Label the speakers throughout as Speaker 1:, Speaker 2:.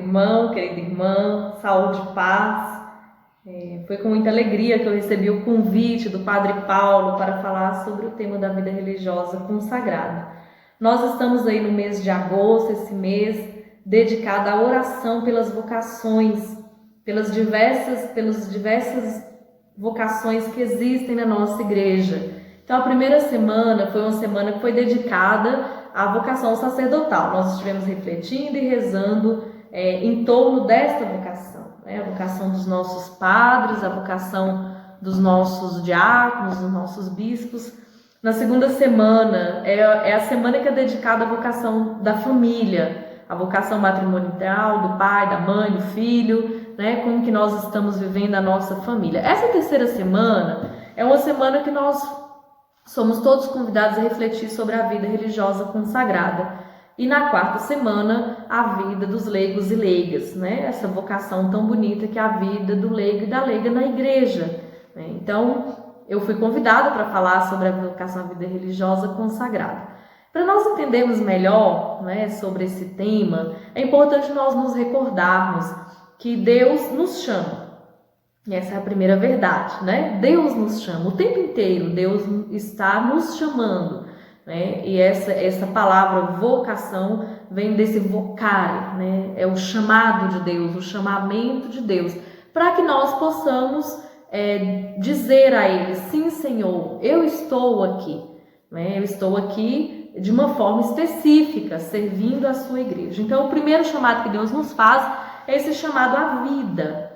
Speaker 1: irmão, querida irmã, saúde e paz. Foi com muita alegria que eu recebi o convite do Padre Paulo para falar sobre o tema da vida religiosa consagrada. Nós estamos aí no mês de agosto, esse mês dedicado à oração pelas vocações, pelas diversas vocações que existem na nossa igreja. Então a primeira semana foi uma semana que foi dedicada à vocação sacerdotal. Nós estivemos refletindo e rezando em torno desta vocação, a vocação dos nossos padres, a vocação dos nossos diáconos, dos nossos bispos. Na segunda semana é a semana que é dedicada à vocação da família, a vocação matrimonial, do pai, da mãe, do filho, como que nós estamos vivendo a nossa família. Essa terceira semana é uma semana que nós somos todos convidados a refletir sobre a vida religiosa consagrada. E na quarta semana, a vida dos leigos e leigas, essa vocação tão bonita que é a vida do leigo e da leiga na igreja. Então, eu fui convidada para falar sobre a vocação à vida religiosa consagrada. Para nós entendermos melhor sobre esse tema, é importante nós nos recordarmos que Deus nos chama. E essa é a primeira verdade, Deus nos chama. O tempo inteiro Deus está nos chamando. E essa palavra vocação vem desse vocare, é o chamado de Deus, o chamamento de Deus, para que nós possamos dizer a Ele: sim, Senhor, eu estou aqui, eu estou aqui de uma forma específica, servindo a sua igreja. Então, o primeiro chamado que Deus nos faz é esse chamado à vida,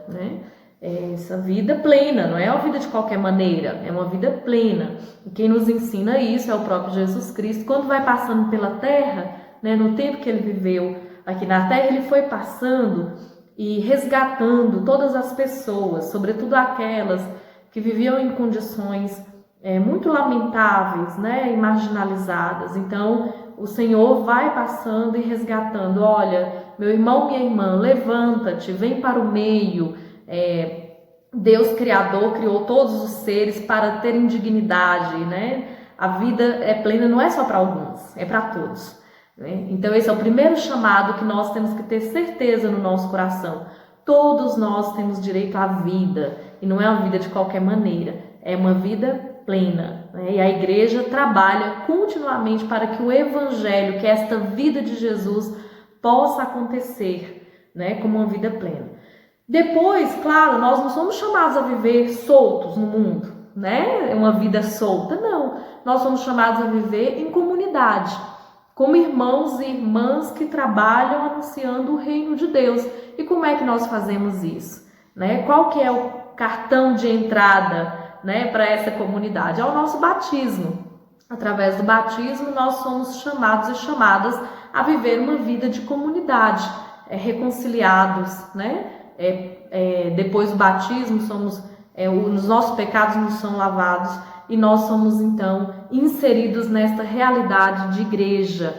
Speaker 1: essa vida plena, não é uma vida de qualquer maneira, é uma vida plena. E quem nos ensina isso é o próprio Jesus Cristo. Quando vai passando pela terra, no tempo que ele viveu aqui na terra, ele foi passando e resgatando todas as pessoas, sobretudo aquelas que viviam em condições muito lamentáveis, e marginalizadas. Então, o Senhor vai passando e resgatando: olha, meu irmão, minha irmã, levanta-te, vem para o meio. Deus Criador criou todos os seres para terem dignidade, A vida é plena, não é só para alguns, é para todos. Então esse é o primeiro chamado que nós temos que ter certeza no nosso coração. Todos nós temos direito à vida, e não é uma vida de qualquer maneira, é uma vida plena. E a igreja trabalha continuamente para que o evangelho, que é esta vida de Jesus, possa acontecer, como uma vida plena. Depois, claro, nós não somos chamados a viver soltos no mundo, uma vida solta, não. Nós somos chamados a viver em comunidade, como irmãos e irmãs que trabalham anunciando o reino de Deus. E como é que nós fazemos isso? Qual que é o cartão de entrada, para essa comunidade? É o nosso batismo. Através do batismo, nós somos chamados e chamadas a viver uma vida de comunidade, reconciliados, depois do batismo, os nossos pecados nos são lavados e nós somos então inseridos nesta realidade de igreja,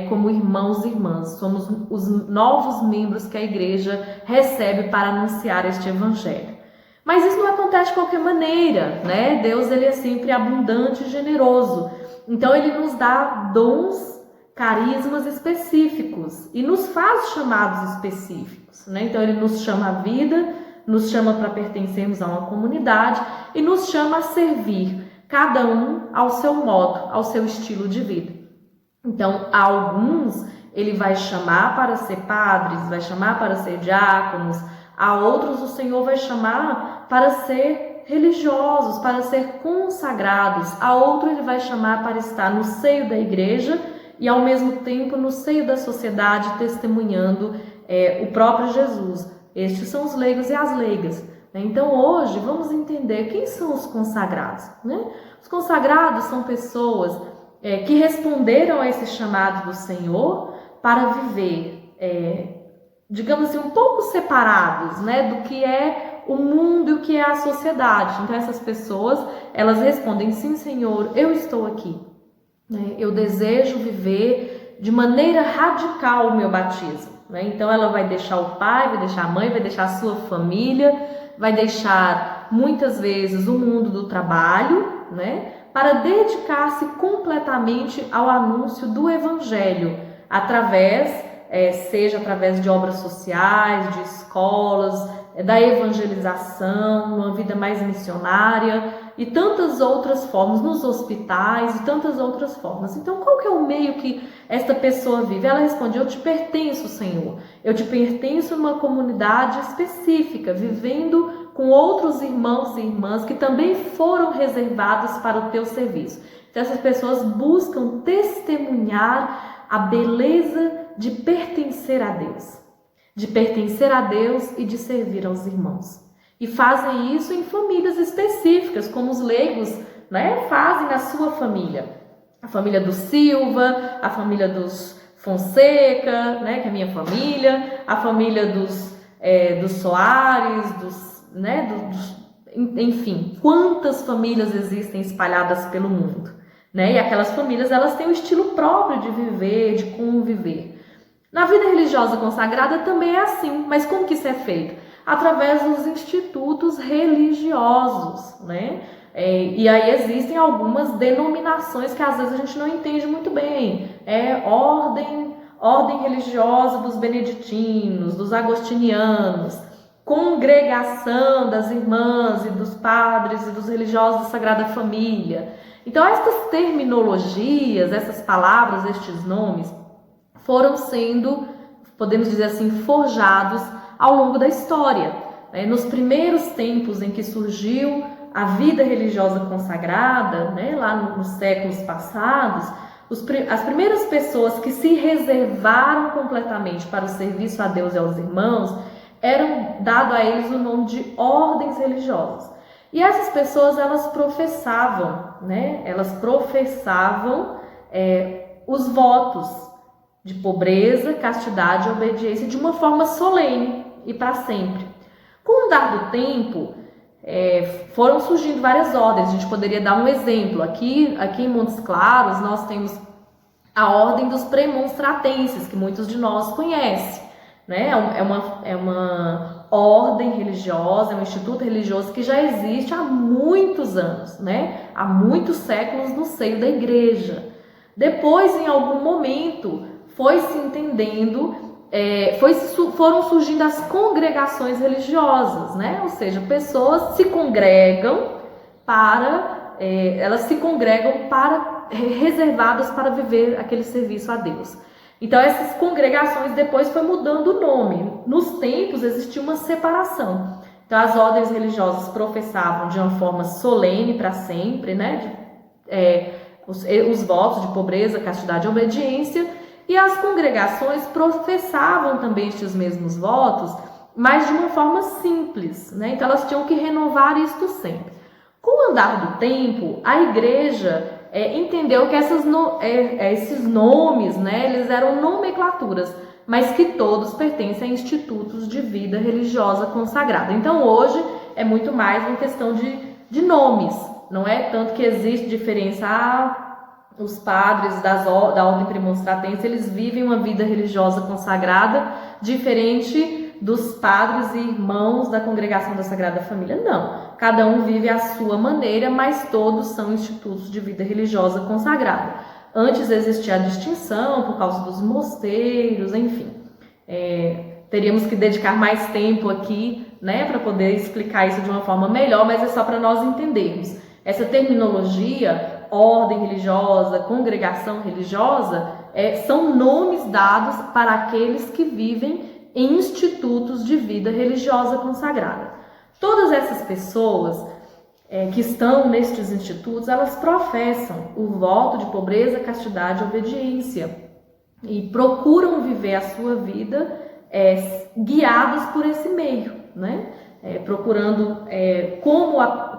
Speaker 1: como irmãos e irmãs. Somos os novos membros que a igreja recebe para anunciar este evangelho. Mas isso não acontece de qualquer maneira, Deus, ele é sempre abundante e generoso. Então ele nos dá dons, carismas específicos e nos faz chamados específicos, Então ele nos chama à vida, nos chama para pertencermos a uma comunidade e nos chama a servir, cada um ao seu modo, ao seu estilo de vida. Então, a alguns ele vai chamar para ser padres, vai chamar para ser diáconos, a outros o Senhor vai chamar para ser religiosos, para ser consagrados, a outro ele vai chamar para estar no seio da igreja e ao mesmo tempo no seio da sociedade, testemunhando o próprio Jesus. Estes são os leigos e as leigas. Então hoje vamos entender quem são os consagrados. Os consagrados são pessoas que responderam a esse chamado do Senhor para viver, digamos assim, um pouco separados, do que é o mundo e o que é a sociedade. Então essas pessoas, elas respondem: sim, Senhor, eu estou aqui. Eu desejo viver de maneira radical o meu batismo. Então ela vai deixar o pai, vai deixar a mãe, vai deixar a sua família, vai deixar muitas vezes o mundo do trabalho, para dedicar-se completamente ao anúncio do evangelho, através seja através de obras sociais, de escolas, da evangelização, uma vida mais missionária e tantas outras formas, nos hospitais e tantas outras formas. Então, qual que é o meio que esta pessoa vive? Ela responde: eu te pertenço, Senhor. Eu te pertenço numa comunidade específica, vivendo com outros irmãos e irmãs que também foram reservados para o teu serviço. Então, essas pessoas buscam testemunhar a beleza de pertencer a Deus. De pertencer a Deus e de servir aos irmãos. E fazem isso em famílias específicas, como os leigos, né, fazem na sua família. A família do Silva, a família dos Fonseca, né, que é a minha família, a família dos Soares, enfim, quantas famílias existem espalhadas pelo mundo. Né? E aquelas famílias, elas têm um estilo próprio de viver, de conviver. Na vida religiosa consagrada também é assim, mas como que isso é feito? Através dos institutos religiosos, né? E aí existem algumas denominações que às vezes a gente não entende muito bem. Ordem religiosa dos beneditinos, dos agostinianos, congregação das irmãs e dos padres e dos religiosos da Sagrada Família. Então essas terminologias, essas palavras, estes nomes, foram sendo, podemos dizer assim, forjados ao longo da história. Nos primeiros tempos em que surgiu a vida religiosa consagrada, lá nos séculos passados, as primeiras pessoas que se reservaram completamente para o serviço a Deus e aos irmãos, eram dado a eles o nome de ordens religiosas. E essas pessoas, elas professavam, os votos de pobreza, castidade e obediência de uma forma solene e para sempre. Com o andar do tempo, foram surgindo várias ordens. A gente poderia dar um exemplo. Aqui em Montes Claros, nós temos a ordem dos premonstratenses, que muitos de nós conhecem. É uma ordem religiosa, é um instituto religioso que já existe há muitos anos, há muitos séculos no seio da igreja. Depois, em algum momento, foi se entendendo, foram surgindo as congregações religiosas, ou seja, pessoas se congregam reservadas para viver aquele serviço a Deus. Então essas congregações depois foi mudando o nome. Nos tempos existia uma separação. Então as ordens religiosas professavam de uma forma solene para sempre, os votos de pobreza, castidade e obediência, e as congregações professavam também estes mesmos votos, mas de uma forma simples, Então elas tinham que renovar isto sempre. Com o andar do tempo, a igreja entendeu que esses nomes, eles eram nomenclaturas, mas que todos pertencem a institutos de vida religiosa consagrada. Então hoje é muito mais uma questão de nomes, não é tanto que existe diferença. Os padres da ordem premonstratense, eles vivem uma vida religiosa consagrada diferente dos padres e irmãos da Congregação da Sagrada Família. Não, cada um vive à sua maneira, mas todos são institutos de vida religiosa consagrada. Antes existia a distinção por causa dos mosteiros, enfim. Teríamos que dedicar mais tempo aqui, para poder explicar isso de uma forma melhor, mas é só para nós entendermos. Essa terminologia, ordem religiosa, congregação religiosa, são nomes dados para aqueles que vivem em institutos de vida religiosa consagrada. Todas essas pessoas que estão nestes institutos, elas professam o voto de pobreza, castidade e obediência e procuram viver a sua vida guiados por esse meio, procurando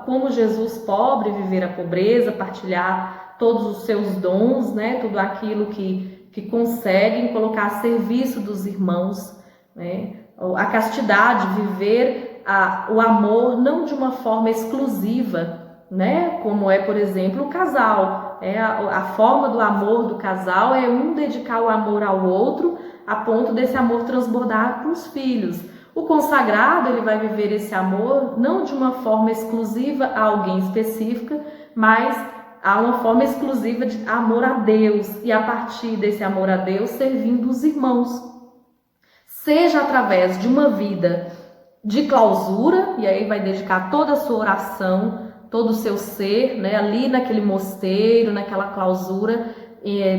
Speaker 1: como Jesus pobre viver a pobreza, partilhar todos os seus dons, tudo aquilo que conseguem colocar a serviço dos irmãos, a castidade, viver o amor não de uma forma exclusiva, como por exemplo, o casal. A forma do amor do casal é um dedicar o amor ao outro a ponto desse amor transbordar para os filhos. O consagrado, ele vai viver esse amor não de uma forma exclusiva a alguém específica, mas a uma forma exclusiva de amor a Deus, e a partir desse amor a Deus, servindo os irmãos. seja através de uma vida de clausura, e aí vai dedicar toda a sua oração, todo o seu ser, né, ali naquele mosteiro, naquela clausura,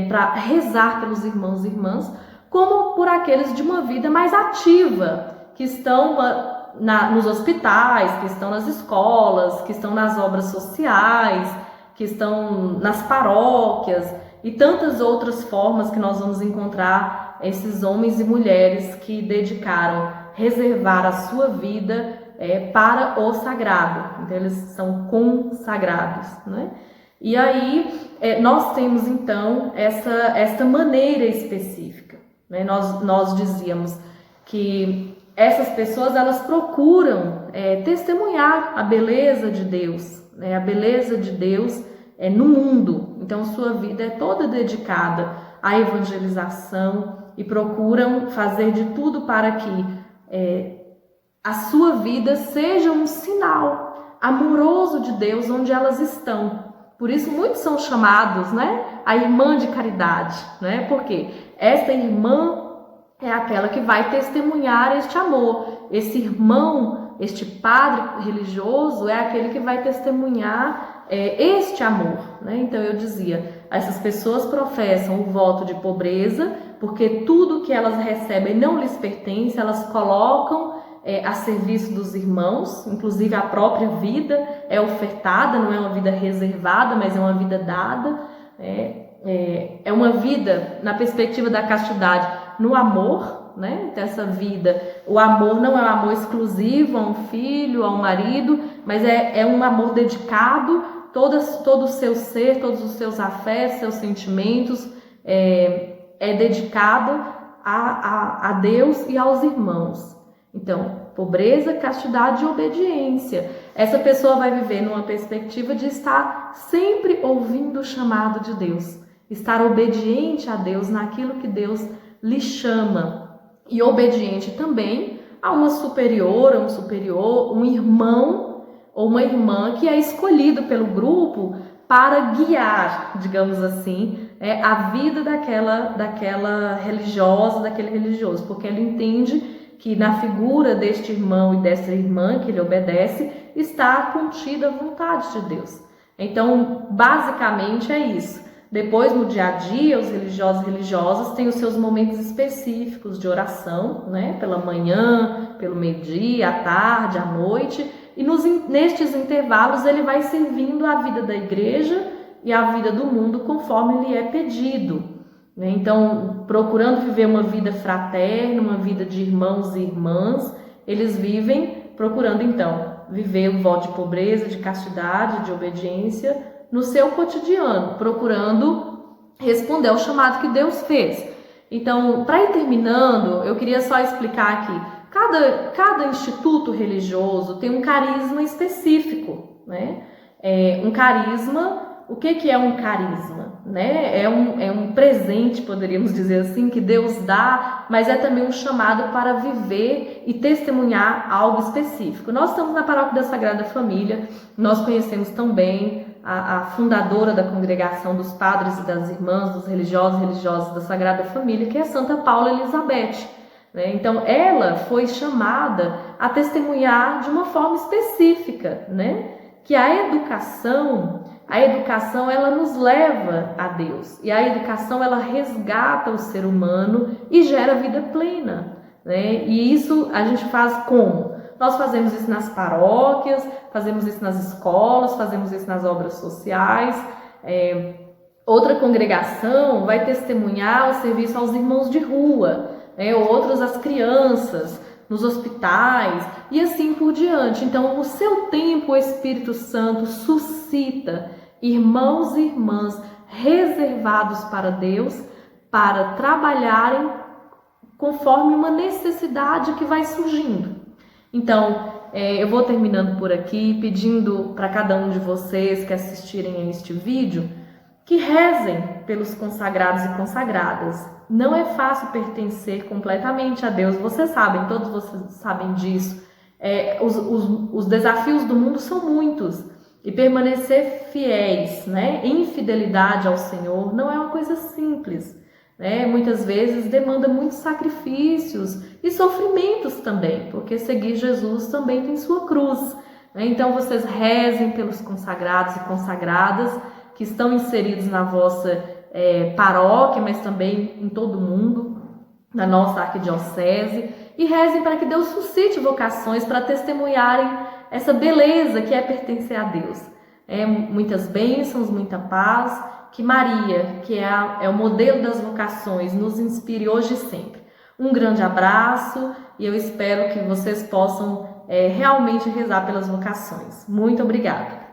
Speaker 1: para rezar pelos irmãos e irmãs, como por aqueles de uma vida mais ativa, que estão nos hospitais, que estão nas escolas, que estão nas obras sociais, que estão nas paróquias e tantas outras formas que nós vamos encontrar esses homens e mulheres que dedicaram, reservar a sua vida para o sagrado. Então eles são consagrados, né? E aí nós temos então essa maneira específica, né? Nós dizíamos que essas pessoas, elas procuram testemunhar a beleza de Deus, né? A beleza de Deus no mundo. Então sua vida é toda dedicada à evangelização e procuram fazer de tudo para que a sua vida seja um sinal amoroso de Deus onde elas estão. Por isso muitos são chamados, né, a irmã de caridade, né? Porque esta irmã é aquela que vai testemunhar este amor. Esse irmão, este padre religioso é aquele que vai testemunhar este amor, né? Então eu dizia, essas pessoas professam o voto de pobreza porque tudo que elas recebem não lhes pertence, elas colocam a serviço dos irmãos, inclusive a própria vida é ofertada, não é uma vida reservada, mas é uma vida dada, é uma vida na perspectiva da castidade, no amor, né? Então essa vida, o amor não é um amor exclusivo a um filho, a um marido, mas é um amor dedicado, todo o seu ser, todos os seus afetos, seus sentimentos, é dedicado a Deus e aos irmãos. Então, pobreza, castidade e obediência. Essa pessoa vai viver numa perspectiva de estar sempre ouvindo o chamado de Deus, estar obediente a Deus naquilo que Deus lhe chama, e obediente também a uma superior, a um superior, um irmão ou uma irmã que é escolhido pelo grupo para guiar, digamos assim, a vida daquela religiosa, daquele religioso, porque ele entende que na figura deste irmão e dessa irmã que ele obedece está contida a vontade de Deus. Então, basicamente é isso. Depois, no dia a dia, os religiosos e religiosas têm os seus momentos específicos de oração, né? Pela manhã, pelo meio-dia, à tarde, à noite. E nestes intervalos ele vai servindo a vida da igreja e a vida do mundo conforme lhe é pedido. Então, procurando viver uma vida fraterna, uma vida de irmãos e irmãs, eles vivem procurando, então, viver o voto de pobreza, de castidade, de obediência no seu cotidiano, procurando responder ao chamado que Deus fez. Então, para ir terminando, eu queria só explicar aqui, cada instituto religioso tem um carisma específico, né? Um carisma. O que é um carisma? Né? É um presente, poderíamos dizer assim, que Deus dá, mas é também um chamado para viver e testemunhar algo específico. Nós estamos na Paróquia da Sagrada Família, nós conhecemos tão bem a fundadora da congregação dos padres e das irmãs, dos religiosos e religiosas da Sagrada Família, que é Santa Paula Elizabeth. Né? Então, ela foi chamada a testemunhar de uma forma específica, né? Que a educação ela nos leva a Deus, e a educação ela resgata o ser humano e gera vida plena, né? E isso a gente faz como? Nós fazemos isso nas paróquias, fazemos isso nas escolas, fazemos isso nas obras sociais. Outra congregação vai testemunhar o serviço aos irmãos de rua, né? Outros às crianças, nos hospitais e assim por diante. Então, no seu tempo, o Espírito Santo suscita irmãos e irmãs reservados para Deus para trabalharem conforme uma necessidade que vai surgindo. Então, eu vou terminando por aqui, pedindo para cada um de vocês que assistirem a este vídeo que rezem pelos consagrados e consagradas. Não é fácil pertencer completamente a Deus, vocês sabem, todos vocês sabem disso. Os desafios do mundo são muitos, e permanecer fiéis, né, em fidelidade ao Senhor não é uma coisa simples. né? Muitas vezes demanda muitos sacrifícios e sofrimentos também, porque seguir Jesus também tem sua cruz, né? Então vocês rezem pelos consagrados e consagradas que estão inseridos na vossa paróquia, mas também em todo o mundo, na nossa arquidiocese, e rezem para que Deus suscite vocações para testemunharem essa beleza que é pertencer a Deus. Muitas bênçãos, muita paz, que Maria, que é o modelo das vocações, nos inspire hoje e sempre. Um grande abraço e eu espero que vocês possam realmente rezar pelas vocações. Muito obrigada!